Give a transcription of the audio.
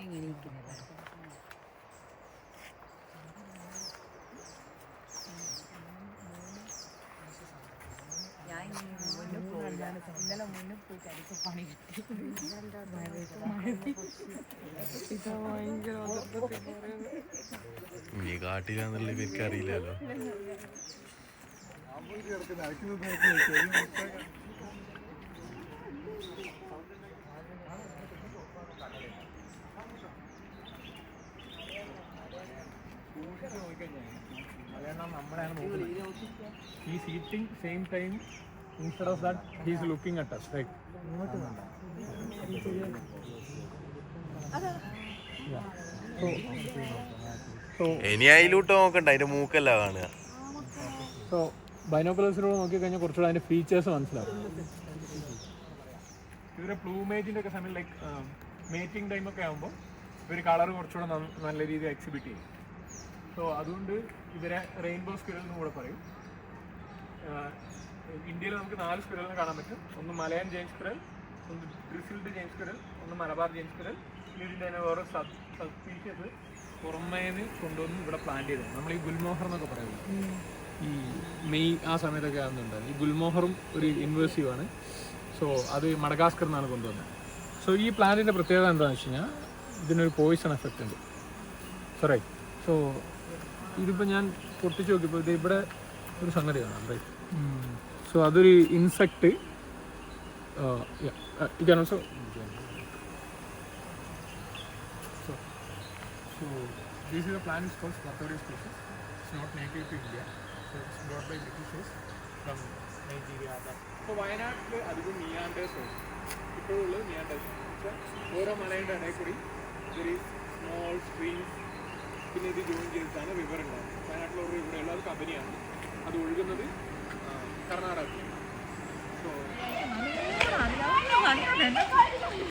ഇങ്ങനെ ഇരിക്കുന്നില്ല. ഞാൻ മുന്നിൽ പോയില്ല, ഇന്നലെ മുന്നിൽ പോയിട്ട് എനിക്ക് പണി കിട്ടി. നീ കാട്ടിലാന്നുള്ള ഇവർക്ക് അറിയില്ലല്ലോ. നമ്മളെയാണ് നോക്കുന്നത്. He's eating same time. Instead of that, he's looking at us, right? ഇനി അതിലോട്ട് നോക്കണ്ട, അതിന്റെ മൂക്കല്ല കാണുക. സോ ബൈനോക്കുലേഴ്സിലൂടെ നോക്കിക്കഴിഞ്ഞാൽ കുറച്ചുകൂടെ അതിന്റെ ഫീച്ചേഴ്സ് മനസ്സിലാവും. ഇവരെ പ്ലൂമേജിന്റെ ഒക്കെ സമയം ലൈക്ക് മേറ്റിംഗ് ടൈമൊക്കെ ആകുമ്പോൾ ഇവർ കളർ കുറച്ചുകൂടെ നല്ല രീതിയിൽ എക്സിബിറ്റ് ചെയ്യും. സോ അതുകൊണ്ട് ഇവരെ റെയിൻബോ സ്ക്വിറൽ എന്ന് കൂടെ പറയും. ഇന്ത്യയിൽ നമുക്ക് 4 സ്ക്വിറലിനെ കാണാൻ പറ്റും. ഒന്ന് മലയൻ ജെയിൻ സ്ക്വിറൽ, ഒന്ന് ഗ്രിസിൽഡ് ജെയിൻ സ്ക്വിറൽ, ഒന്ന് മലബാർ ജെയിൻ സ്ക്വിറൽ. ഇതിൻ്റെ തന്നെ വേറെ സബ് സ്പീഷ്യസ് പുറമേന്ന് കൊണ്ടുവന്ന് ഇവിടെ പ്ലാന്റ് ചെയ്തത്. നമ്മൾ ഈ ഗുൽമോഹർ എന്നൊക്കെ പറയുന്നത് ഈ മെയ് ആ സമയത്തൊക്കെ ആകുന്നുണ്ടായിരുന്നു. ഈ ഗുൽമോഹറും ഒരു ഇൻവേസീവ് ആണ്. സോ അത് മഡഗാസ്കർ എന്നാണ് കൊണ്ടുവന്നത്. സോ ഈ പ്ലാന്റിൻ്റെ പ്രത്യേകത എന്താണെന്ന് വെച്ച് കഴിഞ്ഞാൽ ഇതിനൊരു പോയിസൺ എഫക്റ്റ് ഉണ്ട്. സോറി. സോ ഇതിപ്പോൾ ഞാൻ പൊട്ടിച്ച് നോക്കിയപ്പോൾ ഇത് ഇവിടെ ഒരു സംഗതി കാണാം, റൈറ്റ്? സോ അതൊരു insect. You can also. So this is a plant is called Spartoria species. It's not native to India. So it's brought by Britishers from Nigeria. So വയനാട്ടിൽ അധികം നിയാൻഡേഴ്സ് ഇപ്പോഴുള്ളത് നിയാൻഡേഴ്സ്. പക്ഷേ ഓരോ മലയുടെ ഇടയിൽ കൂടി ഒരു സ്മോൾ സ്ട്രീംസ് പിന്നെ ഇത് ജോയിൻ ചെയ്തിട്ടാണ് റിവർ ഉണ്ടാകുന്നത്. വയനാട്ടിലുള്ള ഇവിടെയുള്ള ഒരു കമ്പനിയാണ്. അത് ഒഴുകുന്നത് കർണാടകത്തിൽ. സോ